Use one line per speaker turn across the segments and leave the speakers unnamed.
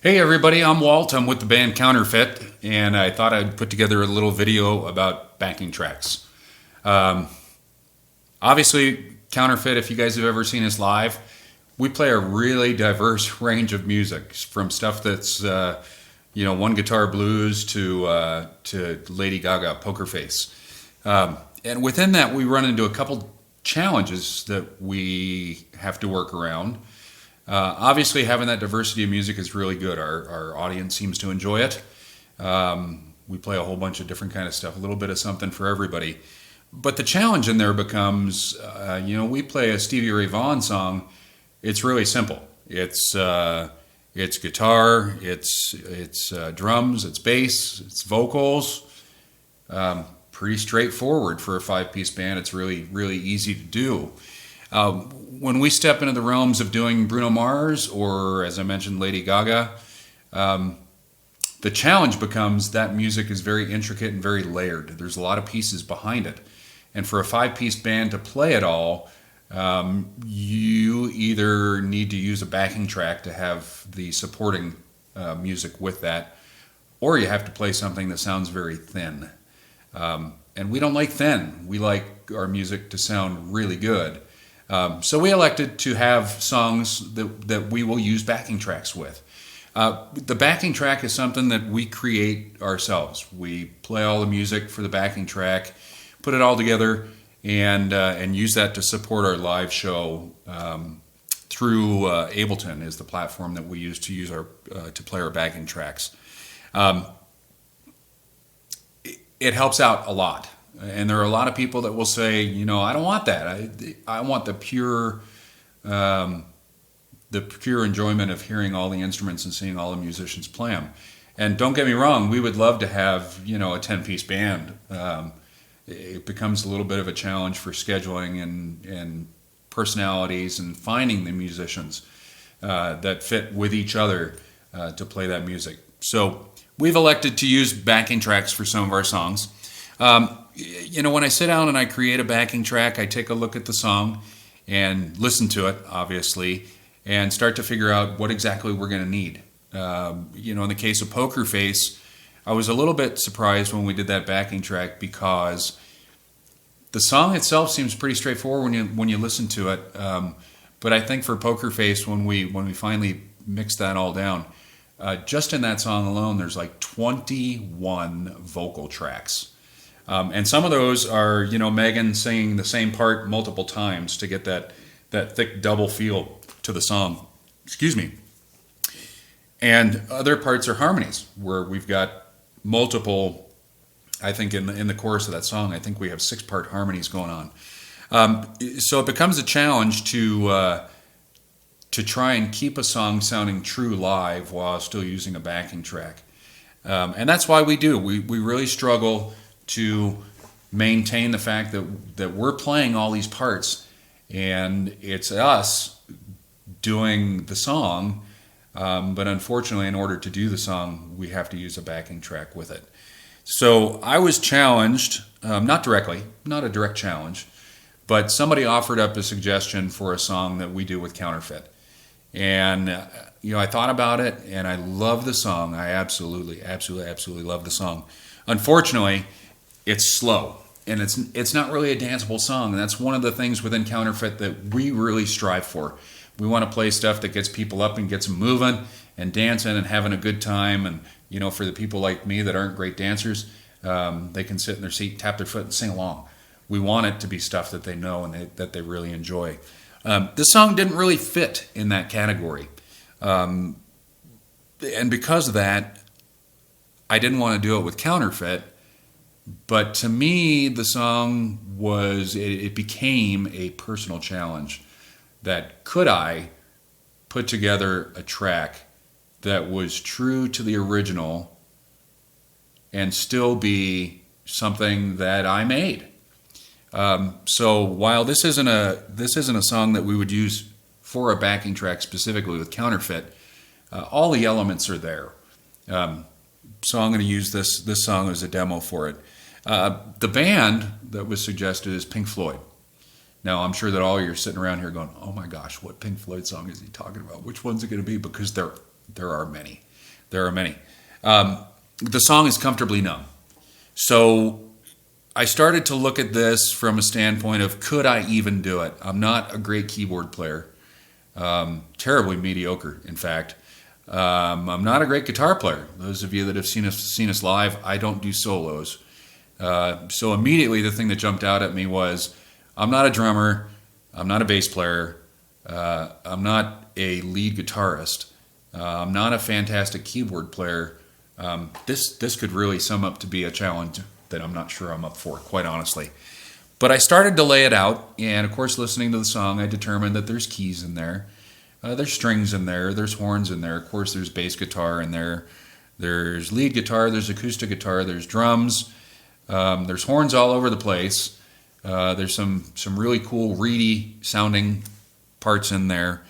Hey everybody, I'm Walt. I'm with the band Counterfeit, and I thought I'd put together a little video about backing tracks. Um, Obviously, Counterfeit, if you guys have ever seen us live, we play a really diverse range of music, from stuff that's one guitar blues to Lady Gaga, Poker Face. And within that, we run into a couple challenges that we have to work around. Obviously, having that diversity of music is really good. Our audience seems to enjoy it. We play a whole bunch of different kind of stuff, a little bit of something for everybody. But the challenge in there becomes, we play a Stevie Ray Vaughan song. It's really simple. It's guitar, it's drums, it's bass, it's vocals. Pretty straightforward for a five-piece band. It's really, really easy to do. When we step into the realms of doing Bruno Mars or, as I mentioned, Lady Gaga, the challenge becomes that music is very intricate and very layered. There's a lot of pieces behind it. And for a five-piece band to play it all, you either need to use a backing track to have the supporting music with that, or you have to play something that sounds very thin. And we don't like thin. We like our music to sound really good. So we elected to have songs that we will use backing tracks with. The backing track is something that we create ourselves. We play all the music for the backing track, put it all together, and use that to support our live show through Ableton is the platform that we use to play our backing tracks. It helps out a lot. And there are a lot of people that will say, I don't want that. I want the pure enjoyment of hearing all the instruments and seeing all the musicians play them. And don't get me wrong, we would love to have, a 10-piece band. It becomes a little bit of a challenge for scheduling and personalities and finding the musicians that fit with each other to play that music. So we've elected to use backing tracks for some of our songs. When I sit down and I create a backing track, I take a look at the song and listen to it, obviously, and start to figure out what exactly we're going to need. In the case of Poker Face, I was a little bit surprised when we did that backing track because the song itself seems pretty straightforward when you listen to it. But I think for Poker Face, when we finally mixed that all down, just in that song alone, there's like 21 vocal tracks. And some of those are, Megan singing the same part multiple times to get that thick double feel to the song. Excuse me. And other parts are harmonies, where we've got multiple, I think in the chorus of that song, I think we have 6-part harmonies going on. So it becomes a challenge to try and keep a song sounding true live while still using a backing track. And that's why we do. We really struggle to maintain the fact that we're playing all these parts and it's us doing the song, but unfortunately in order to do the song we have to use a backing track with it. So I was challenged, not directly, not a direct challenge, but somebody offered up a suggestion for a song that we do with Counterfeit. And I thought about it and I love the song. I absolutely love the song. Unfortunately, it's slow, and it's not really a danceable song, and that's one of the things within Counterfeit that we really strive for. We want to play stuff that gets people up and gets them moving and dancing and having a good time, and for the people like me that aren't great dancers, they can sit in their seat, tap their foot, and sing along. We want it to be stuff that they know and that they really enjoy. This song didn't really fit in that category, and because of that, I didn't want to do it with Counterfeit. But to me, the song it became a personal challenge that could I put together a track that was true to the original and still be something that I made. So while this isn't a song that we would use for a backing track specifically with Counterfeit, all the elements are there. So I'm going to use this song as a demo for it. The band that was suggested is Pink Floyd. Now, I'm sure that all of you are sitting around here going, oh my gosh, what Pink Floyd song is he talking about? Which one's it going to be? Because there are many. There are many. The song is Comfortably Numb. So I started to look at this from a standpoint of, could I even do it? I'm not a great keyboard player. Terribly mediocre, in fact. I'm not a great guitar player. Those of you that have seen us live, I don't do solos. So immediately the thing that jumped out at me was, I'm not a drummer, I'm not a bass player, I'm not a lead guitarist, I'm not a fantastic keyboard player. This could really sum up to be a challenge that I'm not sure I'm up for, quite honestly. But I started to lay it out, and of course, listening to the song, I determined that there's keys in there, there's strings in there, there's horns in there, of course, there's bass guitar in there, there's lead guitar, there's acoustic guitar, there's drums, there's horns all over the place, there's some really cool reedy sounding parts in there,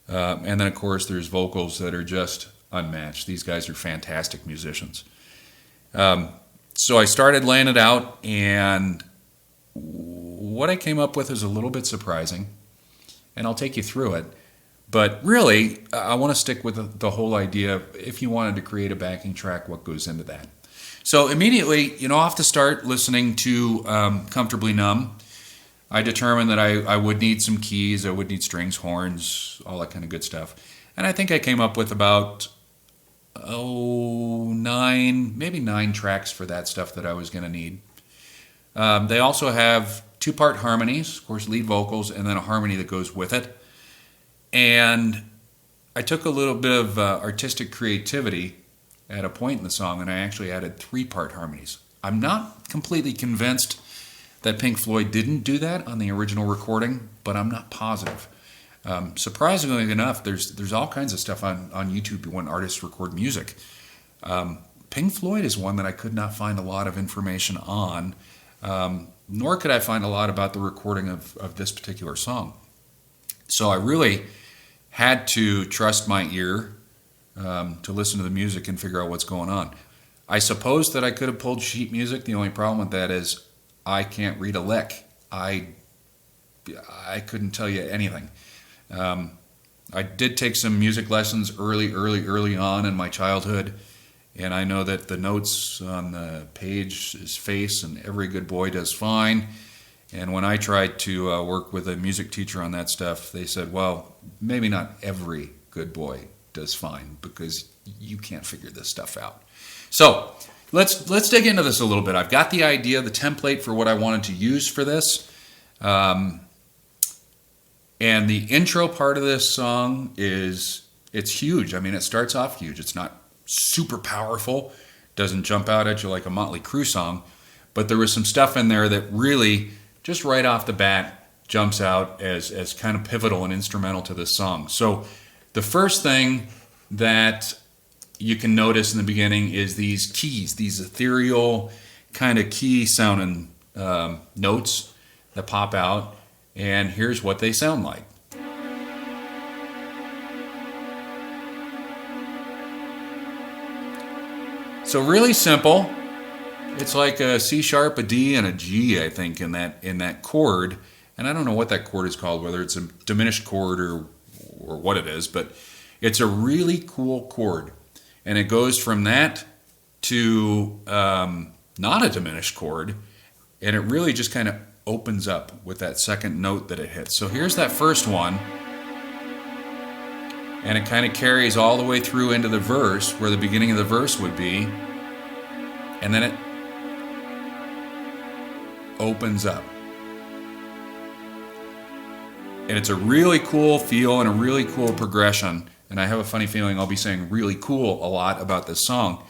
and then, of course, there's vocals that are just unmatched. These guys are fantastic musicians. So I started laying it out, and what I came up with is a little bit surprising, and I'll take you through it. But really, I want to stick with the whole idea of, if you wanted to create a backing track, what goes into that. So immediately, off the start, listening to Comfortably Numb, I determined that I would need some keys, I would need strings, horns, all that kind of good stuff. And I think I came up with about maybe nine tracks for that stuff that I was going to need. They also have two-part harmonies, of course, lead vocals, and then a harmony that goes with it. And I took a little bit of artistic creativity at a point in the song, and I actually added three-part harmonies. I'm not completely convinced that Pink Floyd didn't do that on the original recording, but I'm not positive. Surprisingly enough, there's all kinds of stuff on YouTube when artists record music. Pink Floyd is one that I could not find a lot of information on, nor could I find a lot about the recording of this particular song. So I really had to trust my ear to listen to the music and figure out what's going on. I suppose that I could have pulled sheet music. The only problem with that is I can't read a lick. I couldn't tell you anything. I did take some music lessons early on in my childhood, and I know that the notes on the page is face, and every good boy does fine. And when I tried to work with a music teacher on that stuff, they said, well, maybe not every good boy does fine, because you can't figure this stuff out. So let's dig into this a little bit. I've got the idea, the template for what I wanted to use for this. And the intro part of this song it's huge. I mean, it starts off huge. It's not super powerful, doesn't jump out at you like a Motley Crue song, but there was some stuff in there that really, just right off the bat, jumps out as kind of pivotal and instrumental to this song. So the first thing that you can notice in the beginning is these keys, these ethereal kind of key sounding notes that pop out, and here's what they sound like. So really simple. It's like a C sharp, a D, and a G, I think, in that chord. And I don't know what that chord is called, whether it's a diminished chord or what it is, but it's a really cool chord. And it goes from that to not a diminished chord, and it really just kind of opens up with that second note that it hits. So here's that first one, and it kind of carries all the way through into the verse, where the beginning of the verse would be, and then it opens up. And it's a really cool feel and a really cool progression. And I have a funny feeling I'll be saying really cool a lot about this song,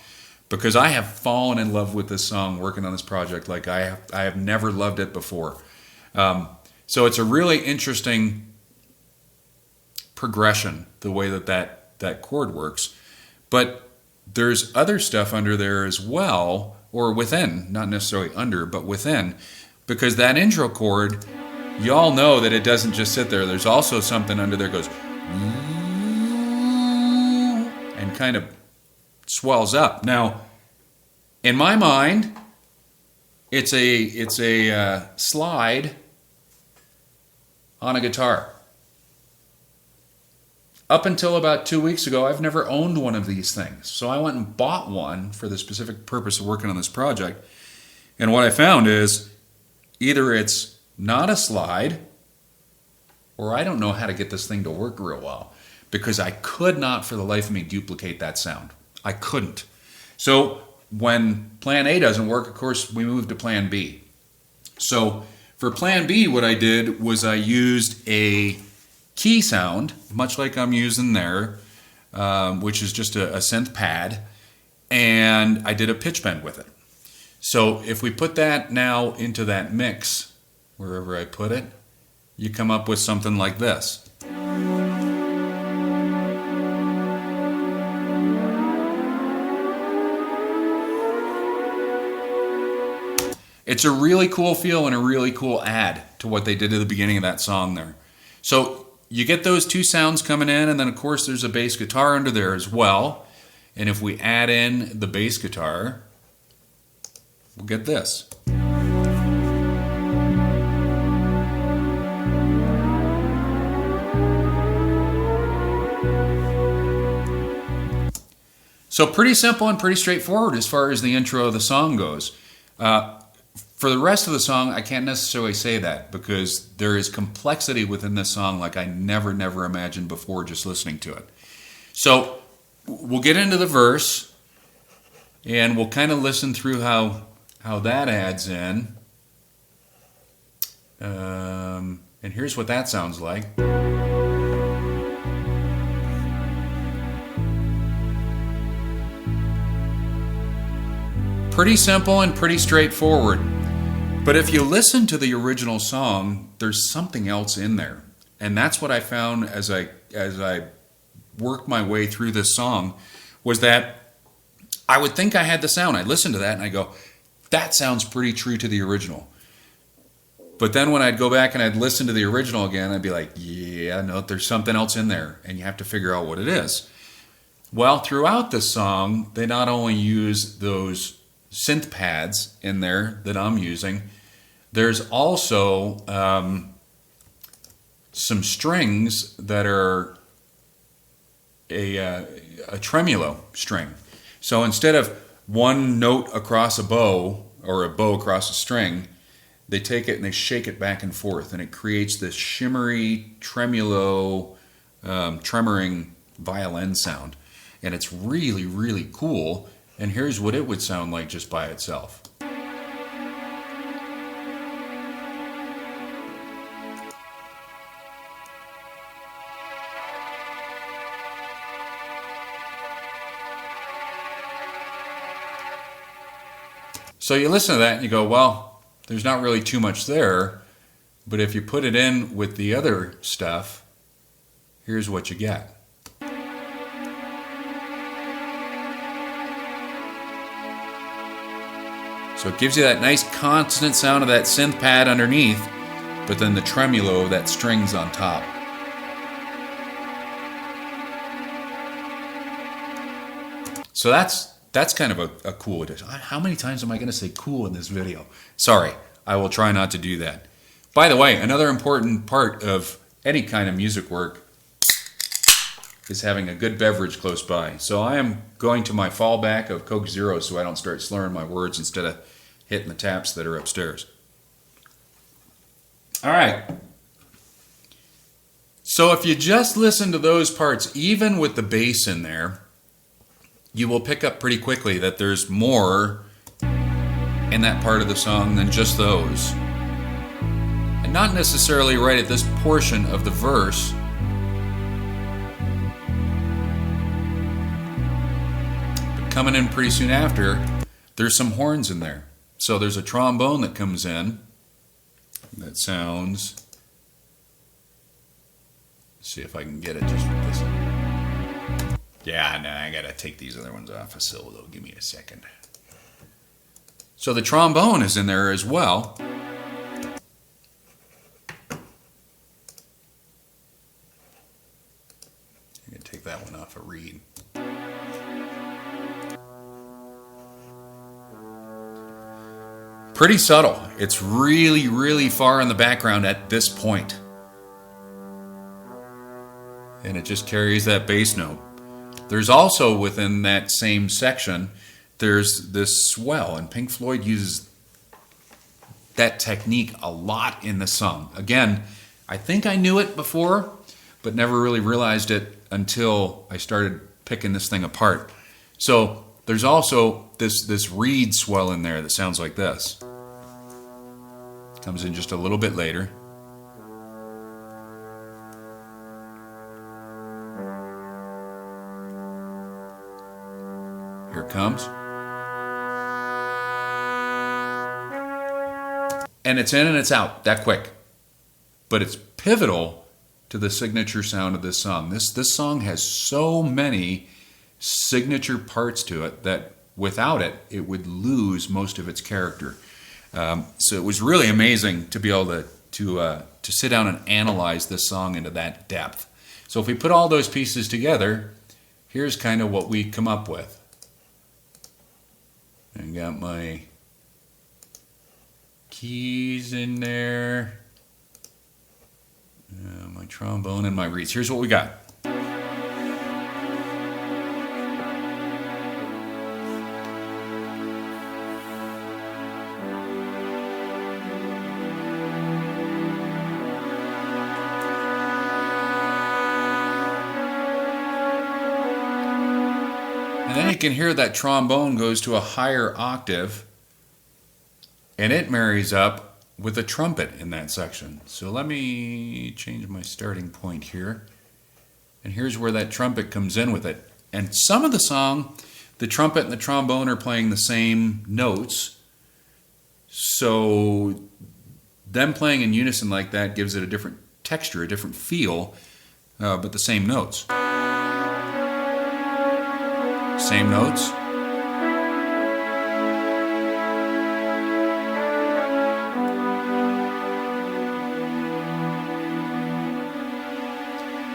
because I have fallen in love with this song working on this project like I have never loved it before. So it's a really interesting progression, the way that chord works. But there's other stuff under there as well, or within, not necessarily under, but within, because that intro chord, you all know that it doesn't just sit there. There's also something under there that goes and kind of swells up. Now, in my mind, it's a slide on a guitar. up until about 2 weeks ago, I've never owned one of these things. So I went and bought one for the specific purpose of working on this project. And what I found is either it's not a slide, or I don't know how to get this thing to work real well, because I could not for the life of me duplicate that sound. I couldn't. So when plan A doesn't work, of course, we move to plan B. So for plan B, what I did was I used a key sound, much like I'm using there, which is just a synth pad, and I did a pitch bend with it. So if we put that now into that mix, wherever I put it, you come up with something like this. It's a really cool feel and a really cool add to what they did at the beginning of that song there. So you get those two sounds coming in, and then of course there's a bass guitar under there as well. And if we add in the bass guitar, we'll get this. So pretty simple and pretty straightforward as far as the intro of the song goes. For the rest of the song, I can't necessarily say that because there is complexity within this song like I never imagined before just listening to it. So we'll get into the verse and we'll kind of listen through how that adds in. And here's what that sounds like. Pretty simple and pretty straightforward. But if you listen to the original song, there's something else in there. And that's what I found as I worked my way through this song, was that I would think I had the sound. I'd listen to that and I go, that sounds pretty true to the original. But then when I'd go back and I'd listen to the original again, I'd be like, yeah, no, there's something else in there. And you have to figure out what it is. Well, throughout the song, they not only use those synth pads in there that I'm using, there's also some strings that are a tremolo string. So instead of one note across a bow or a bow across a string, they take it and they shake it back and forth, and it creates this shimmery, tremolo, tremoring violin sound. And it's really, really cool. And here's what it would sound like just by itself. So you listen to that and you go, well, there's not really too much there, but if you put it in with the other stuff, here's what you get. So it gives you that nice constant sound of that synth pad underneath, but then the tremolo of that strings on top. So that's kind of a cool addition. How many times am I going to say cool in this video? Sorry, I will try not to do that. By the way, another important part of any kind of music work is having a good beverage close by. So I am going to my fallback of Coke Zero so I don't start slurring my words instead of hitting the taps that are upstairs. All right. So if you just listen to those parts, even with the bass in there, you will pick up pretty quickly that there's more in that part of the song than just those. And not necessarily right at this portion of the verse. But coming in pretty soon after, there's some horns in there. So there's a trombone that comes in that sounds... Let's see if I can get it just with this. Yeah, no, I gotta take these other ones off a solo. Give me a second. So the trombone is in there as well. I'm gonna take that one off a reed. Pretty subtle. It's really, really far in the background at this point. and it just carries that bass note. There's also within that same section, there's this swell, and Pink Floyd uses that technique a lot in the song. Again, I think I knew it before, but never really realized it until I started picking this thing apart. So there's also this reed swell in there that sounds like this. Comes in just a little bit later. Here it comes. And it's in and it's out that quick. But it's pivotal to the signature sound of this song. This song has so many signature parts to it that without it, it would lose most of its character. So it was really amazing to be able to sit down and analyze this song into that depth. So if we put all those pieces together, here's kind of what we come up with. I got my keys in there, my trombone and my reeds. Here's what we got. And then you can hear that trombone goes to a higher octave, and it marries up with a trumpet in that section. So let me change my starting point here. And here's where that trumpet comes in with it. And some of the song, the trumpet and the trombone are playing the same notes. So them playing in unison like that gives it a different texture, a different feel, but the same notes. Same notes.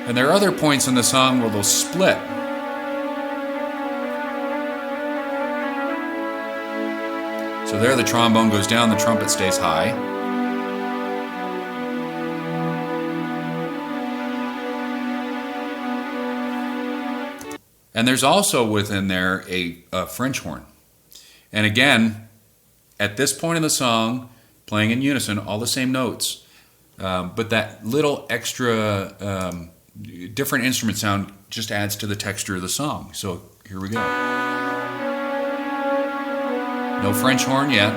And there are other points in the song where they'll split. So there the trombone goes down, the trumpet stays high. And there's also within there a French horn. And again, at this point in the song, playing in unison, all the same notes, but that little extra different instrument sound just adds to the texture of the song. So here we go. No French horn yet.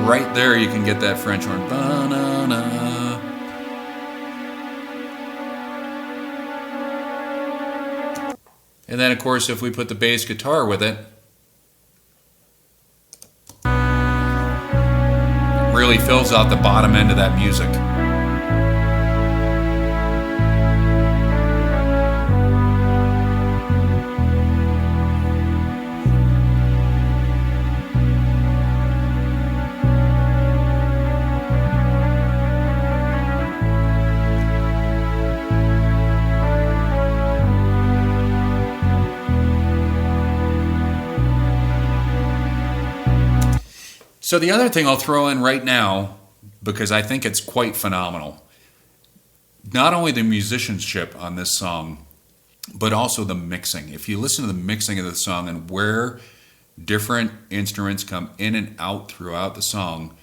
Right there you can get that French horn. Ba-na-na. And then, of course, if we put the bass guitar with it, it really fills out the bottom end of that music. So the other thing I'll throw in right now, because I think it's quite phenomenal, not only the musicianship on this song, but also the mixing. If you listen to the mixing of the song and where different instruments come in and out throughout the song,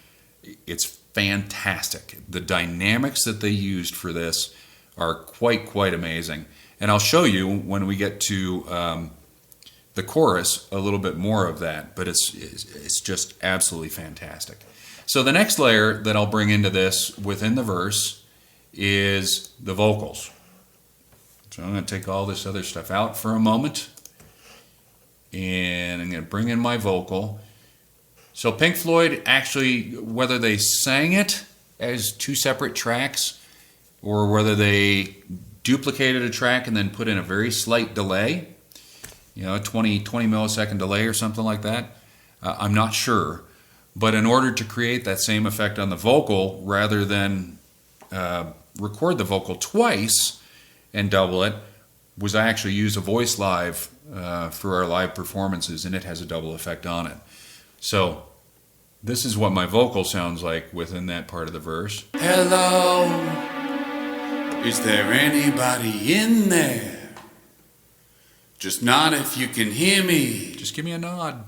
it's fantastic. The dynamics that they used for this are quite amazing. And I'll show you when we get to the chorus a little bit more of that, but it's just absolutely fantastic. So the next layer that I'll bring into this within the verse is the vocals. So I'm going to take all this other stuff out for a moment, and I'm going to bring in my vocal. So Pink Floyd actually, whether they sang it as two separate tracks or whether they duplicated a track and then put in a very slight delay, a 20 millisecond delay or something like that, I'm not sure. But in order to create that same effect on the vocal, rather than record the vocal twice and double it, was I actually use a voice live for our live performances, and it has a double effect on it. So This is what my vocal sounds like within that part of the verse.
Hello, is there anybody in there? Just nod if you can hear me.
Just give me a nod.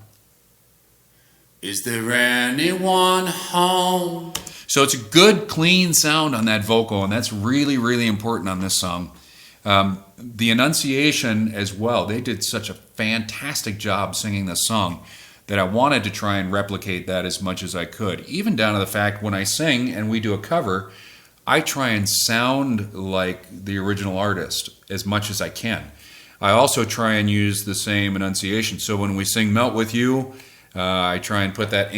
Is there anyone home?
So it's a good, clean sound on that vocal, and that's really, really important on this song. The enunciation as well, they did such a fantastic job singing this song that I wanted to try and replicate that as much as I could. Even down to the fact when I sing and we do a cover, I try and sound like the original artist as much as I can. I also try and use the same enunciation. So when we sing Melt With You, I try and put that the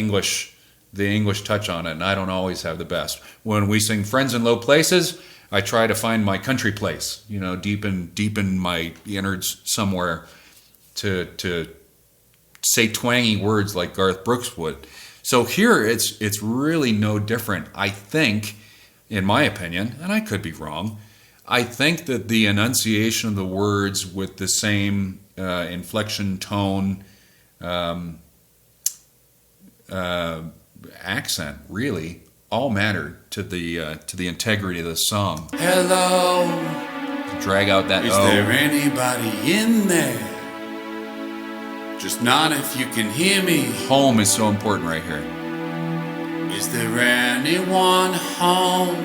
English touch on it, and I don't always have the best. When we sing Friends in Low Places, I try to find my country place, deep in my innards somewhere to say twangy words like Garth Brooks would. So here it's really no different. I think, in my opinion, and I could be wrong, I think that the enunciation of the words with the same inflection, tone, accent really all mattered to the integrity of the song.
Hello,
drag out that
is
O.
there anybody in there? Just nod if you can hear me.
Home is so important right here.
Is there anyone home?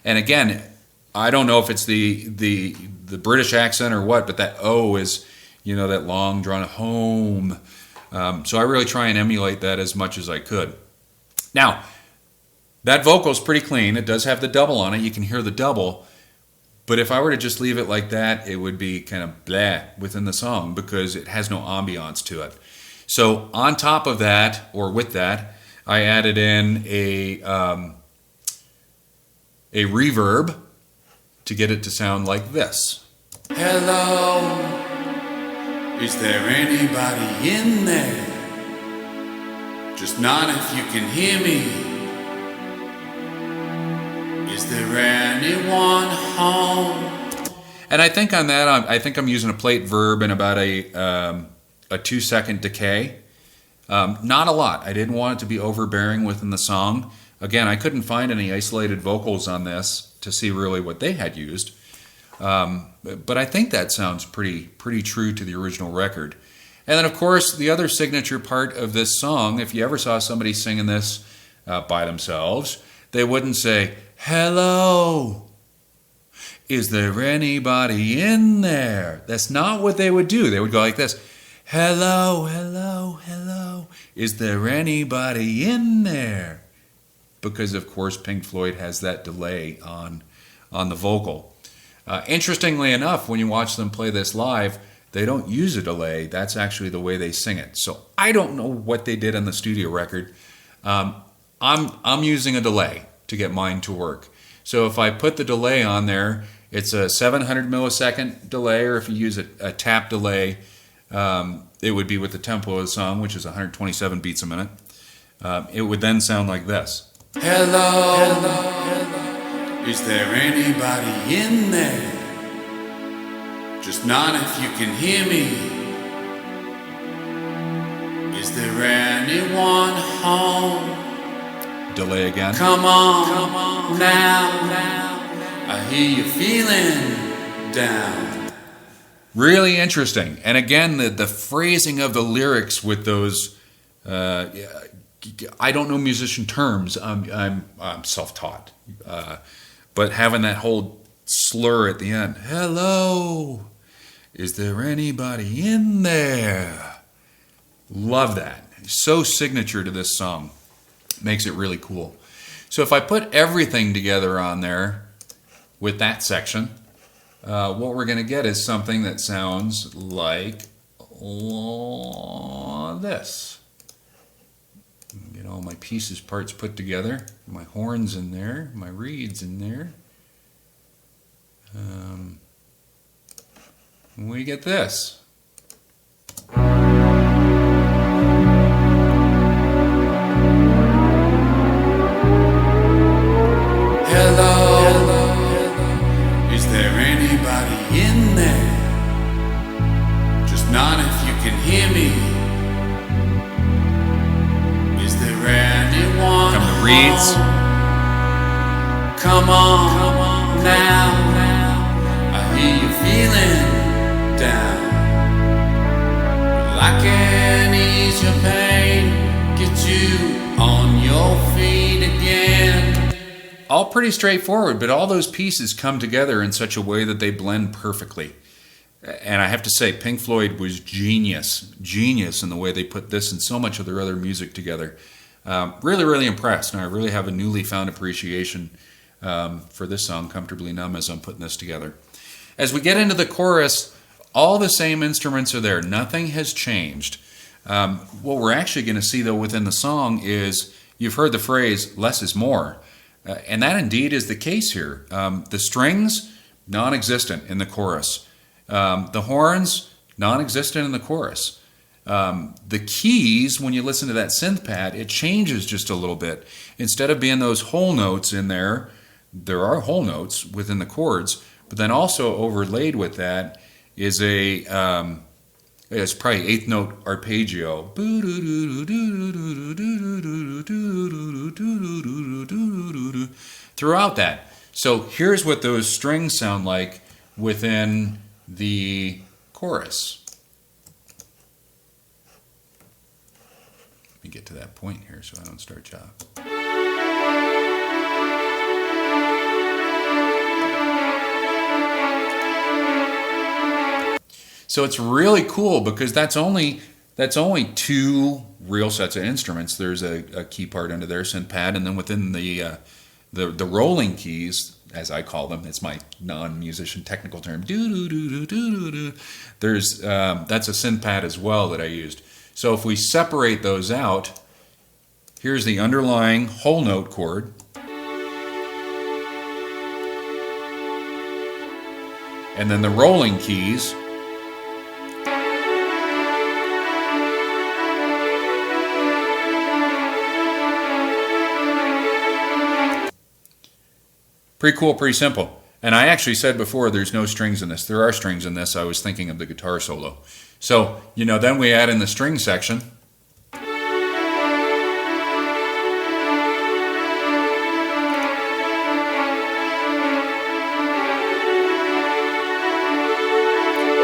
And again, I don't know if it's the British accent or what, but that O is, that long drawn home. So I really try and emulate that as much as I could. Now, that vocal is pretty clean. It does have the double on it. You can hear the double. But if I were to just leave it like that, it would be kind of blah within the song because it has no ambiance to it. So on top of that, or with that, I added in a reverb to get it to sound like this.
Hello, is there anybody in there? Just nod if you can hear me. Is there anyone home?
And I think on that, I'm using a plate verb and about a 2-second decay. Not a lot. I didn't want it to be overbearing within the song. Again, I couldn't find any isolated vocals on this to see really what they had used. But I think that sounds pretty true to the original record. And then, of course, the other signature part of this song, if you ever saw somebody singing this by themselves, they wouldn't say, hello, is there anybody in there? That's not what they would do. They would go like this. Hello, hello, hello, is there anybody in there? Because, of course, Pink Floyd has that delay on the vocal. Interestingly enough, when you watch them play this live, they don't use a delay. That's actually the way they sing it. So I don't know what they did on the studio record. I'm using a delay to get mine to work. So if I put the delay on there, it's a 700 millisecond delay, or if you use a tap delay, it would be with the tempo of the song, which is 127 beats a minute. It would then sound like this.
Hello, hello, hello. Is there anybody in there? Just nod if you can hear me. Is there anyone home?
Delay again.
Come on now. I hear you feeling down.
Really interesting. And again, the phrasing of the lyrics with those, I don't know musician terms. I'm self-taught. But having that whole slur at the end. Hello, is there anybody in there? Love that. So signature to this song. Makes it really cool. So if I put everything together on there with that section, what we're going to get is something that sounds like this. Get all my pieces, parts put together. My horns in there, my reeds in there. We get this.
Is there anybody in there? Just nod if you can hear me. Is there any
reeds.
Come on now. I hear you feeling down. Well, I can ease your pain, get you on your feet again.
All pretty straightforward, but all those pieces come together in such a way that they blend perfectly. And I have to say, Pink Floyd was genius in the way they put this and so much of their other music together. Really, really impressed, and I really have a newly found appreciation for this song, Comfortably Numb, as I'm putting this together. As we get into the chorus, all the same instruments are there. Nothing has changed. What we're actually going to see, though, within the song is, you've heard the phrase, less is more. And that indeed is the case here. The strings, non-existent in the chorus. The horns, non-existent in the chorus. The keys, when you listen to that synth pad, it changes just a little bit. Instead of being those whole notes in there are whole notes within the chords, but then also overlaid with that is it's probably eighth note arpeggio. Throughout that. So here's what those strings sound like within the chorus. Let me get to that point here so I don't start chopping. So it's really cool because that's only two real sets of instruments. There's a key part under there, synth pad, and then within the rolling keys, as I call them, it's my non-musician technical term. There's that's a synth pad as well that I used. So if we separate those out, here's the underlying whole note chord. And then the rolling keys. Pretty cool, pretty simple. And I actually said before there's no strings in this. There are strings in this. I was thinking of the guitar solo. So, then we add in the string section.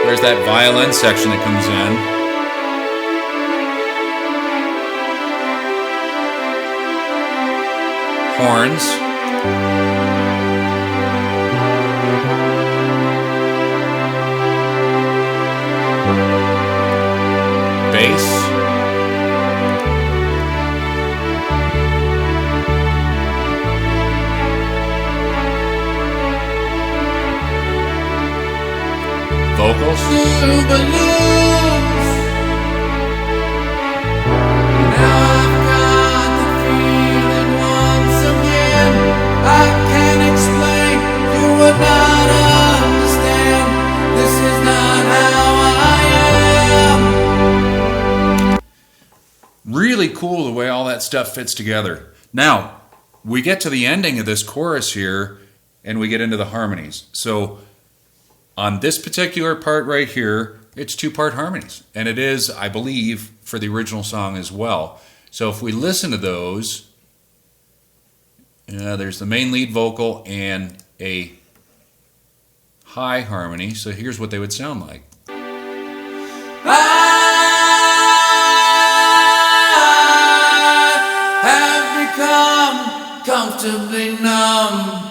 There's that violin section that comes in. Horns. Bass. Vocals. Really cool the way all that stuff fits together. Now, we get to the ending of this chorus here, and we get into the harmonies. So, on this particular part right here, it's two-part harmonies. And it is, I believe, for the original song as well. So if we listen to those, there's the main lead vocal and a high harmony. So here's what they would sound like. Comfortably numb.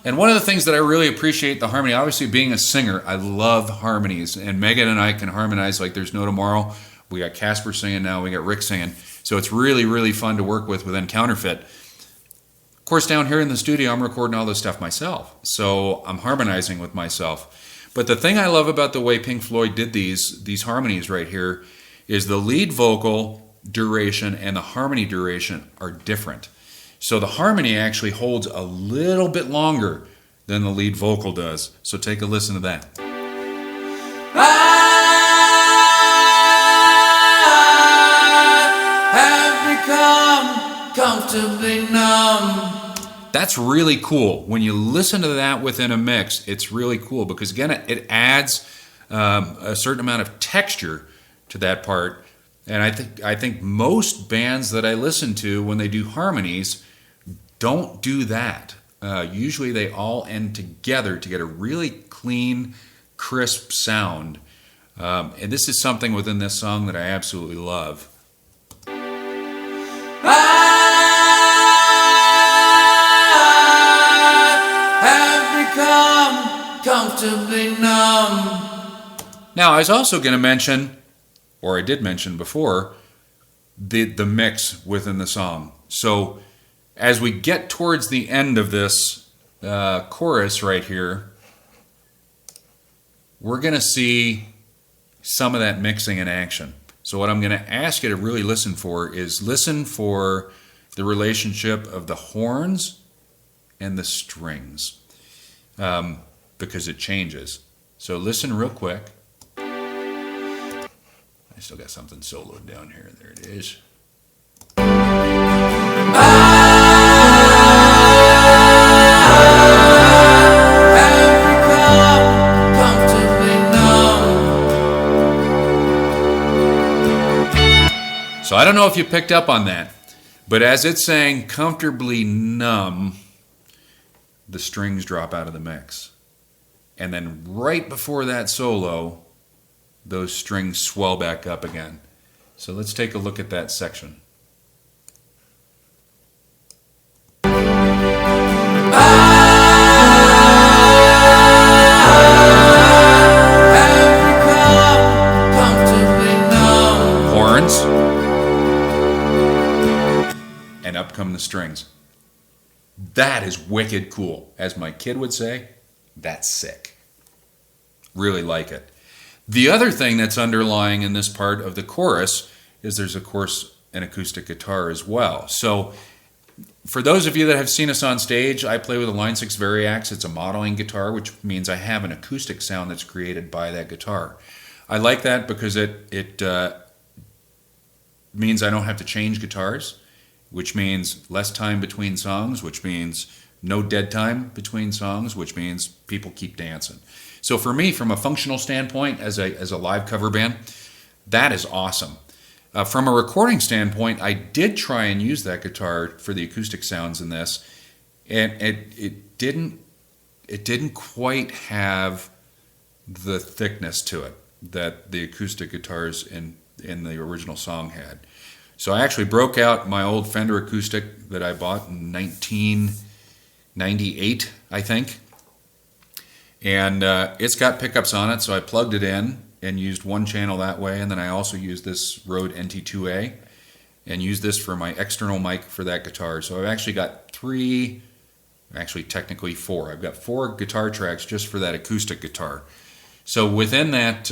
And one of the things that I really appreciate the harmony, obviously being a singer, I love harmonies. And Megan and I can harmonize like there's no tomorrow. We got Casper singing now, we got Rick singing. So it's really, really fun to work with within Counterfeit. Of course, down here in the studio, I'm recording all this stuff myself. So I'm harmonizing with myself. But the thing I love about the way Pink Floyd did these harmonies right here is the lead vocal duration and the harmony duration are different. So the harmony actually holds a little bit longer than the lead vocal does. So take a listen to that. I have become comfortably numb. That's really cool. When you listen to that within a mix, it's really cool because, again, it adds a certain amount of texture to that part And I think most bands that I listen to, when they do harmonies, don't do that. Usually they all end together to get a really clean, crisp sound. And this is something within this song that I absolutely love.
I have become comfortably numb.
Now, I was also going to mention, or I did mention before, the mix within the song. So as we get towards the end of this chorus right here, we're going to see some of that mixing in action. So what I'm going to ask you to really listen for is listen for the relationship of the horns and the strings, because it changes. So listen real quick. I still got something soloed down here. There it is. So I don't know if you picked up on that, but as it's saying comfortably numb, the strings drop out of the mix. And then right before that solo, those strings swell back up again. So let's take a look at that section. Horns. And up come the strings. That is wicked cool. As my kid would say, that's sick. Really like it. The other thing that's underlying in this part of the chorus is there's, of course, an acoustic guitar as well. So for those of you that have seen us on stage, I play with a Line 6 Variax. It's a modeling guitar, which means I have an acoustic sound that's created by that guitar. I like that because it means I don't have to change guitars, which means less time between songs, which means no dead time between songs, which means people keep dancing. So for me, from a functional standpoint, as a live cover band, that is awesome. From a recording standpoint, I did try and use that guitar for the acoustic sounds in this, and it didn't quite have the thickness to it that the acoustic guitars in the original song had. So I actually broke out my old Fender acoustic that I bought in 1998, I think. And it's got pickups on it, so I plugged it in and used one channel that way, and then I also used this Rode NT2A and used this for my external mic for that guitar. So I've actually got technically four. I've got 4 guitar tracks just for that acoustic guitar. So within that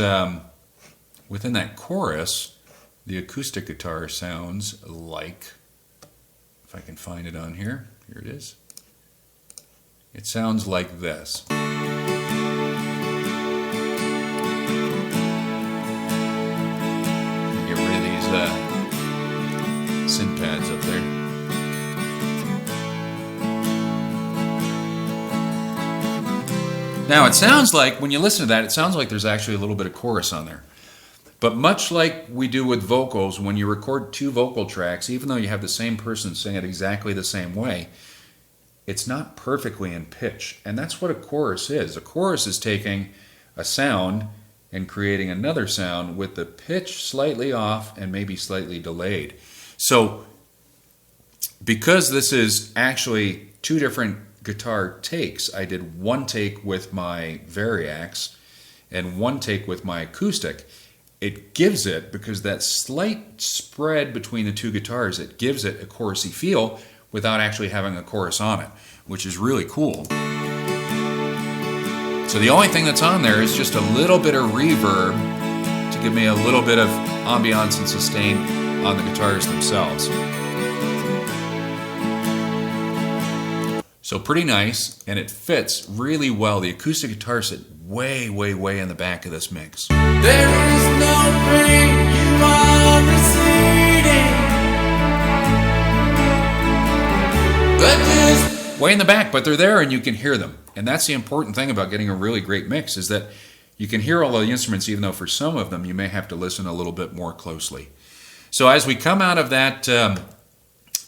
chorus, the acoustic guitar sounds like, if I can find it on here, here it is. It sounds like this. Get rid of these synth pads up there. Now it sounds like, when you listen to that, it sounds like there's actually a little bit of chorus on there. But much like we do with vocals, when you record 2 vocal tracks, even though you have the same person sing it exactly the same way, it's not perfectly in pitch. And that's what a chorus is. A chorus is taking a sound and creating another sound with the pitch slightly off and maybe slightly delayed. So because this is actually 2 different guitar takes, I did one take with my Variax and one take with my acoustic. It gives it, because that slight spread between the 2 guitars, it gives it a chorusy feel without actually having a chorus on it, which is really cool. So the only thing that's on there is just a little bit of reverb to give me a little bit of ambiance and sustain on the guitars themselves. So pretty nice, and it fits really well. The acoustic guitars sit way, way, way in the back of this mix.
There is no pain you are receding, but just
way in the back, but they're there and you can hear them. And that's the important thing about getting a really great mix, is that you can hear all of the instruments, even though for some of them you may have to listen a little bit more closely. So as we come out of that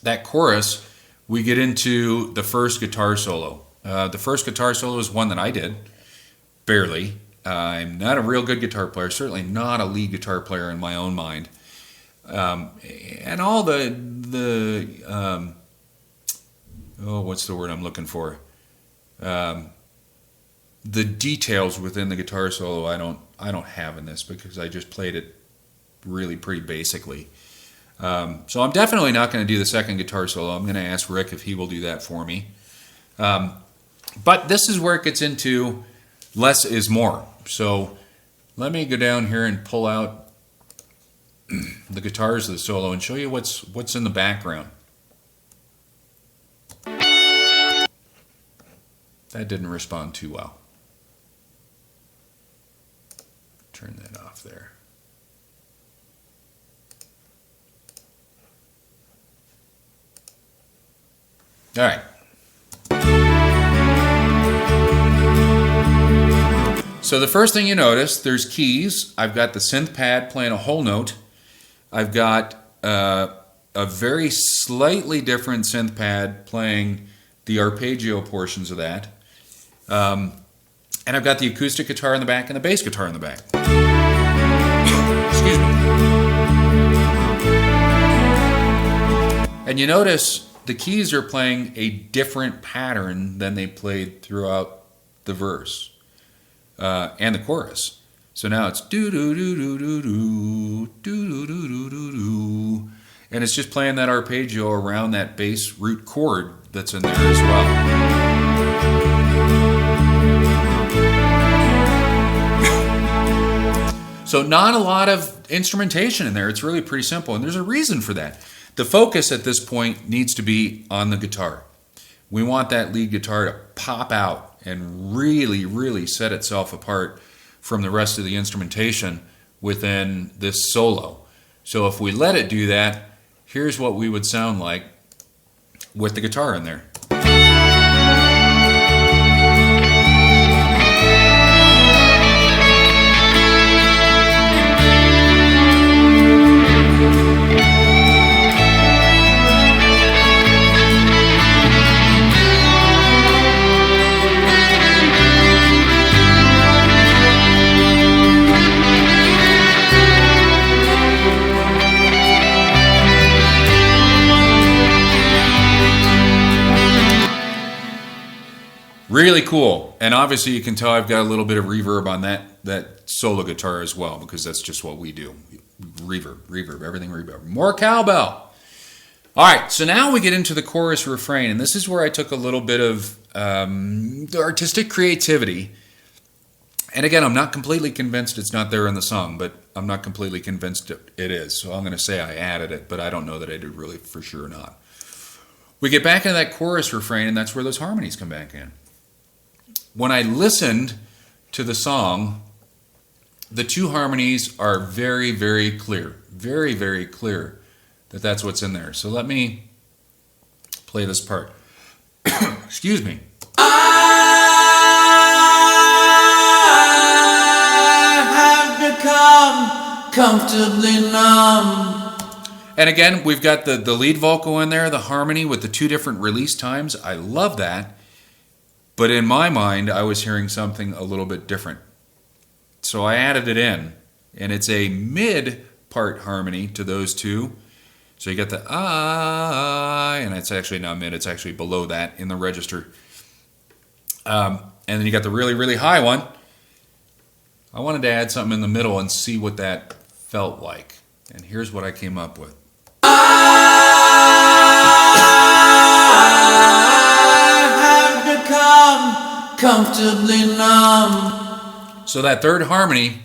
that chorus, we get into the first guitar solo. The first guitar solo is one that I did, barely. I'm not a real good guitar player, certainly not a lead guitar player in my own mind. And all what's the word I'm looking for? The details within the guitar solo I don't have in this because I just played it really pretty basically. So I'm definitely not going to do the second guitar solo. I'm going to ask Rick if he will do that for me. But this is where it gets into less is more. So let me go down here and pull out the guitars of the solo and show you what's in the background. That didn't respond too well. Turn that off there. All right. So the first thing you notice, there's keys. I've got the synth pad playing a whole note. I've got a very slightly different synth pad playing the arpeggio portions of that. And I've got the acoustic guitar in the back and the bass guitar in the back. Excuse me. And you notice the keys are playing a different pattern than they played throughout the verse and the chorus. So now it's do do do do do do do do do do do, and it's just playing that arpeggio around that bass root chord that's in there as well. So not a lot of instrumentation in there. It's really pretty simple, and there's a reason for that. The focus at this point needs to be on the guitar. We want that lead guitar to pop out and really, really set itself apart from the rest of the instrumentation within this solo. So if we let it do that, here's what we would sound like with the guitar in there. Really cool. And obviously you can tell I've got a little bit of reverb on that solo guitar as well, because that's just what we do. Reverb, everything reverb. More cowbell. All right, so now we get into the chorus refrain, and this is where I took a little bit of artistic creativity. And again, I'm not completely convinced it's not there in the song, but I'm not completely convinced it is. So I'm going to say I added it, but I don't know that I did really for sure or not. We get back into that chorus refrain, and that's where those harmonies come back in. When I listened to the song, the two harmonies are very, very clear. Very, very clear that that's what's in there. So let me play this part. Excuse me.
I have become comfortably numb.
And again, we've got the lead vocal in there, the harmony with the two different release times. I love that. But in my mind, I was hearing something a little bit different. So I added it in. And it's a mid-part harmony to those two. So you got the and it's actually not mid, it's actually below that in the register. And then you got the really, really high one. I wanted to add something in the middle and see what that felt like. And here's what I came up with.
Comfortably numb.
So that third harmony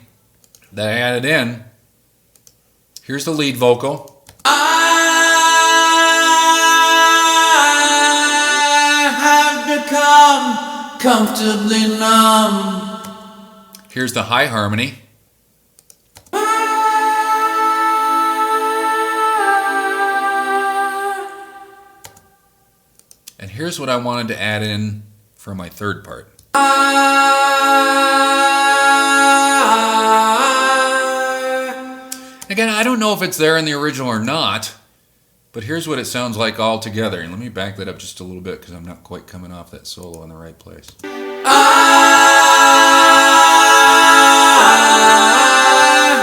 that I added in, here's the lead vocal.
I have become comfortably numb.
Here's the high harmony. And here's what I wanted to add in for my third part. Again, I don't know know if it's there in the original or not, but here's what it sounds like all together. And let me back that up just a little bit because I'm not quite coming off that solo in the right place.
I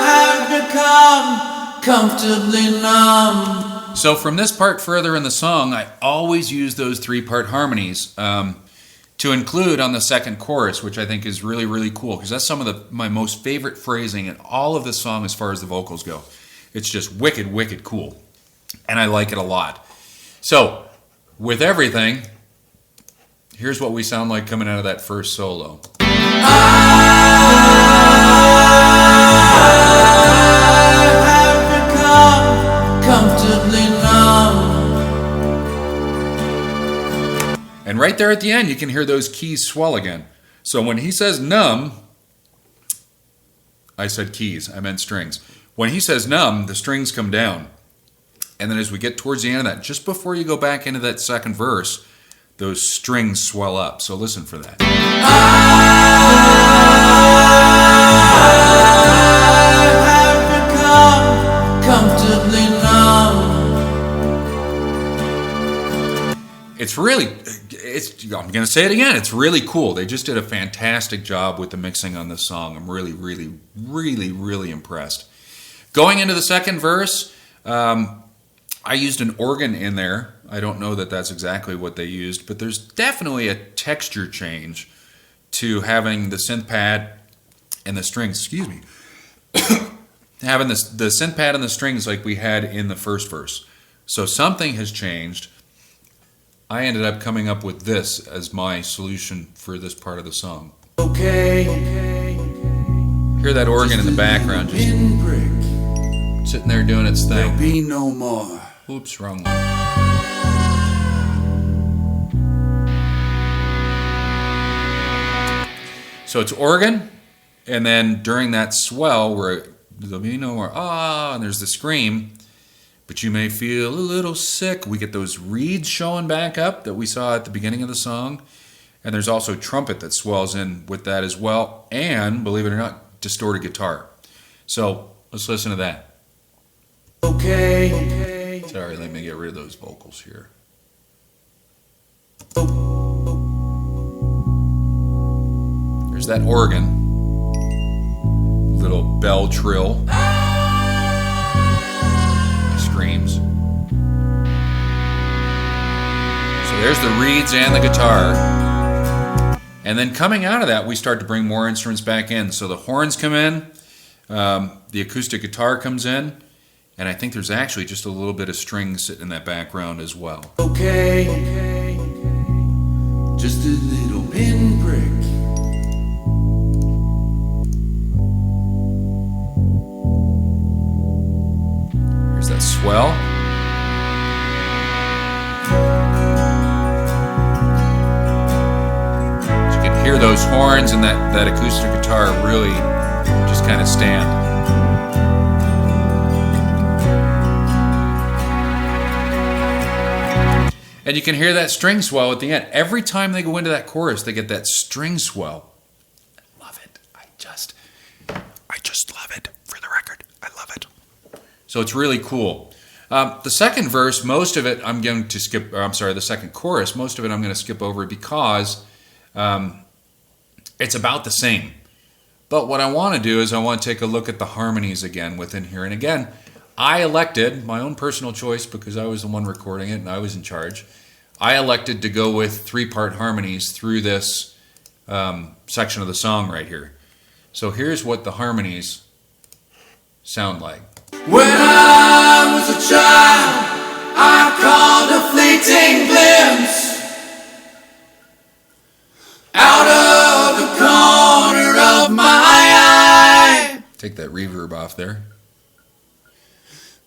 have become comfortably numb.
So from this part further in the song, I always use those 3-part harmonies to include on the second chorus, which I think is really, really cool because that's some of my most favorite phrasing in all of the song as far as the vocals go. It's just wicked, wicked cool. And I like it a lot. So, with everything, here's what we sound like coming out of that first solo.
I have become comfortably numb.
And right there at the end, you can hear those keys swell again. So when he says numb, I said keys, I meant strings. When he says numb, the strings come down. And then as we get towards the end of that, just before you go back into that second verse, those strings swell up. So listen for that.
I have become comfortably numb.
It's really, I'm going to say it again, it's really cool. They just did a fantastic job with the mixing on this song. I'm really, really, really, really impressed. Going into the second verse, I used an organ in there. I don't know that that's exactly what they used, but there's definitely a texture change to having the synth pad and the strings, excuse me, having the synth pad and the strings like we had in the first verse. So something has changed. I ended up coming up with this as my solution for this part of the song.
Okay.
Hear that organ in the background just sitting there doing its thing.
There'll be no more.
Oops, wrong one. So it's organ, and then during that swell where there'll be no more and there's the scream, but you may feel a little sick. We get those reeds showing back up that we saw at the beginning of the song, and there's also trumpet that swells in with that as well, and believe it or not, distorted guitar. So let's listen to that.
Okay.
Sorry, let me get rid of those vocals here. There's that organ. Little bell trill. Screams. So there's the reeds and the guitar. And then coming out of that, we start to bring more instruments back in. So the horns come in. The acoustic guitar comes in. And I think there's actually just a little bit of strings sitting in that background as well.
Okay. Just a little pinprick.
Here's that swell. So you can hear those horns and that acoustic guitar really just kind of stand. And you can hear that string swell at the end. Every time they go into that chorus, they get that string swell. I love it. I just love it. For the record, I love it. So it's really cool. The second verse, most of it I'm going to skip, the second chorus, most of it I'm going to skip over because it's about the same. But what I want to do is I want to take a look at the harmonies again within here. And again, I elected, my own personal choice because I was the one recording it and I was in charge, I elected to go with 3-part harmonies through this section of the song right here. So here's what the harmonies sound like.
When I was a child, I caught a fleeting glimpse out of the corner of my eye.
Take that reverb off there.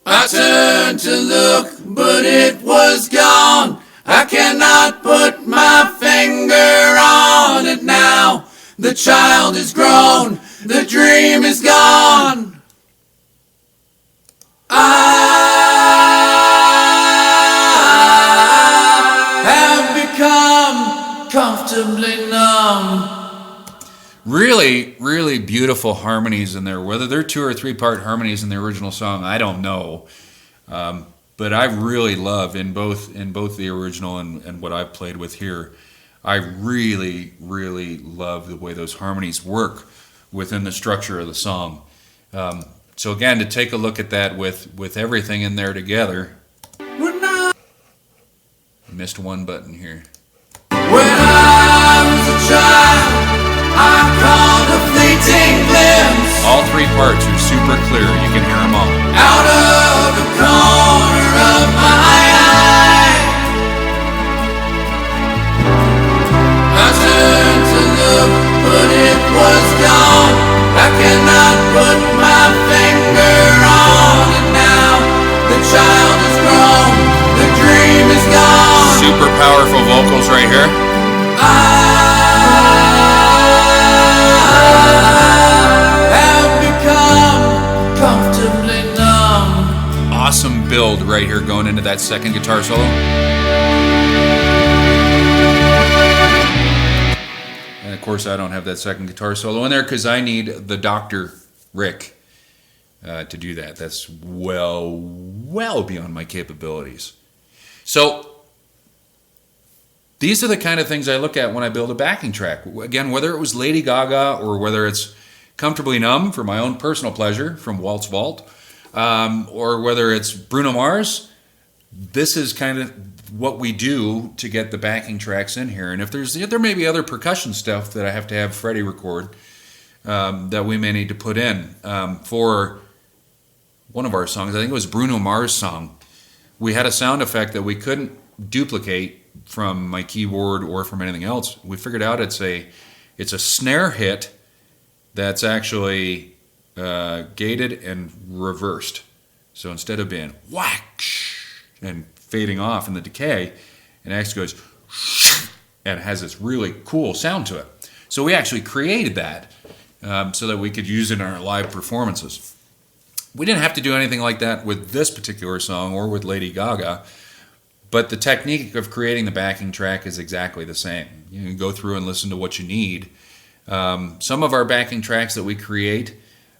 I turned to look, but it was gone. I cannot put my finger on it now. The child is grown, the dream is gone. I have become comfortably numb.
Really, really beautiful harmonies in there. Whether they're 2 or 3 part harmonies in the original song, I don't know. But I really love in both the original and what I've played with here. I really, really love the way those harmonies work within the structure of the song. So again, to take a look at that with everything in there together. Missed one button here.
When I was a child, I caught a fleeting glimpse
All 3 parts are super clear. You can hear them all.
out of the corner of my eye. I turned to look, but it was gone. I cannot put my finger on it now. The child is grown, the dream is gone.
Super powerful vocals right here.
I have become comfortably numb.
Awesome build right here going into that second guitar solo. And of course I don't have that second guitar solo in there because I need the Dr. Rick to do that. That's well beyond my capabilities. So these are the kind of things I look at when I build a backing track. Again, whether it was Lady Gaga or whether it's Comfortably Numb for my own personal pleasure from Waltz Vault, or whether it's Bruno Mars, this is kind of what we do to get the backing tracks in here. And if there may be other percussion stuff that I have to have Freddie record that we may need to put in. For one of our songs, I think it was Bruno Mars' song, we had a sound effect that we couldn't duplicate from my keyboard or from anything else. We figured out it's a snare hit that's actually gated and reversed. So instead of being whack and fading off in the decay, it actually goes and has this really cool sound to it. So we actually created that so that we could use it in our live performances. We didn't have to do anything like that with this particular song or with Lady Gaga, but the technique of creating the backing track is exactly the same. You can go through and listen to what you need. Some of our backing tracks that we create,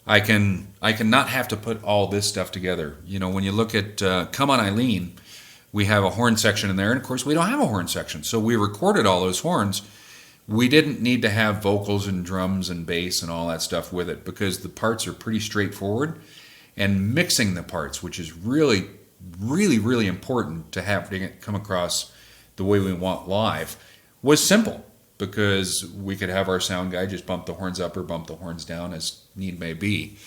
I can not have to put all this stuff together. You know, when you look at Come On Eileen, we have a horn section in there, and of course we don't have a horn section. So we recorded all those horns. We didn't need to have vocals and drums and bass and all that stuff with it because the parts are pretty straightforward. And mixing the parts, which is really, really, really important to have it come across the way we want live, was simple because we could have our sound guy just bump the horns up or bump the horns down as need may be.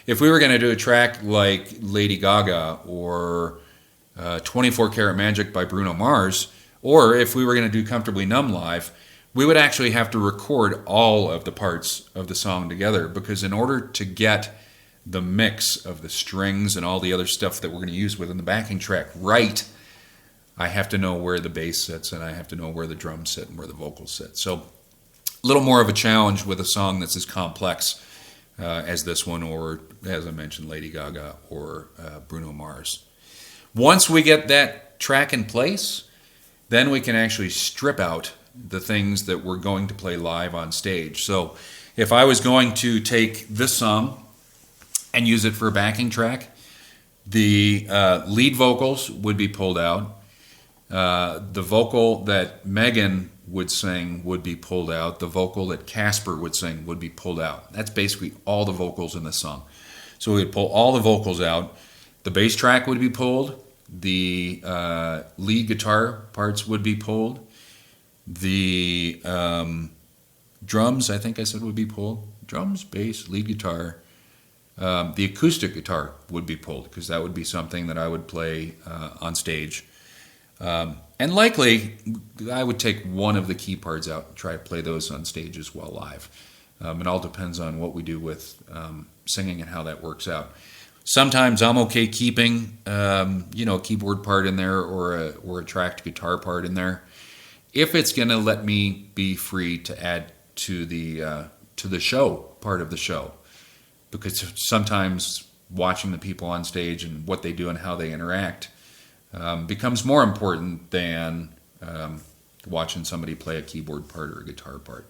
If we were going to do a track like Lady Gaga or 24 Karat Magic by Bruno Mars, or if we were going to do Comfortably Numb live, we would actually have to record all of the parts of the song together because in order to get the mix of the strings and all the other stuff that we're going to use within the backing track right, I have to know where the bass sits and I have to know where the drums sit and where the vocals sit. So a little more of a challenge with a song that's as complex as this one, or as I mentioned, Lady Gaga or Bruno Mars. Once we get that track in place, then we can actually strip out the things that we're going to play live on stage. So if I was going to take this song and use it for a backing track, the lead vocals would be pulled out. The vocal that Megan would sing would be pulled out. The vocal that Casper would sing would be pulled out. That's basically all the vocals in the song. So we'd pull all the vocals out. The bass track would be pulled. The lead guitar parts would be pulled. The drums, I think I said, would be pulled. Drums, bass, lead guitar. The acoustic guitar would be pulled because that would be something that I would play on stage. And likely, I would take one of the key parts out and try to play those on stage as well live. It all depends on what we do with singing and how that works out. Sometimes I'm okay keeping, a keyboard part in there or a tracked guitar part in there, if it's going to let me be free to add to the show part of the show. Because sometimes watching the people on stage and what they do and how they interact becomes more important than watching somebody play a keyboard part or a guitar part.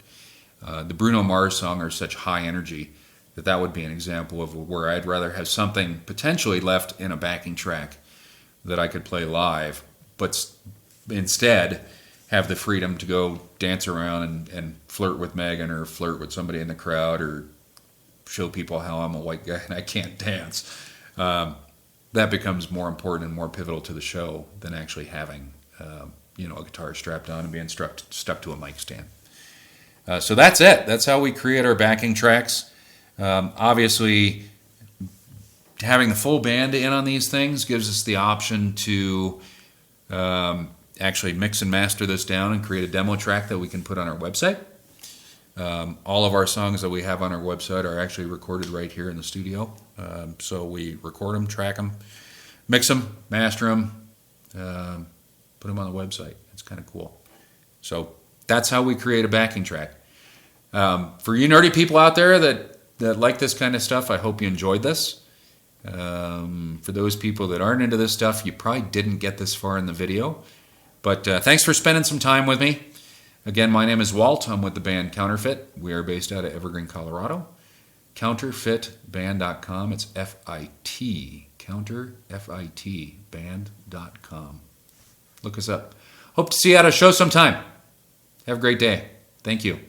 The Bruno Mars song are such high energy that would be an example of where I'd rather have something potentially left in a backing track that I could play live, but instead have the freedom to go dance around and flirt with Megan or flirt with somebody in the crowd or show people how I'm a white guy and I can't dance. That becomes more important and more pivotal to the show than actually having a guitar strapped on and being stuck to a mic stand. So that's it. That's how we create our backing tracks. Obviously, having the full band in on these things gives us the option to actually mix and master this down and create a demo track that we can put on our website. All of our songs that we have on our website are actually recorded right here in the studio. So we record them, track them, mix them, master them, put them on the website. It's kind of cool. So that's how we create a backing track. For you nerdy people out there that like this kind of stuff, I hope you enjoyed this. For those people that aren't into this stuff, you probably didn't get this far in the video. But thanks for spending some time with me. Again, my name is Walt. I'm with the band Counterfeit. We are based out of Evergreen, Colorado. Counterfeitband.com. It's F-I-T. F-I-T, band.com. Look us up. Hope to see you at a show sometime. Have a great day. Thank you.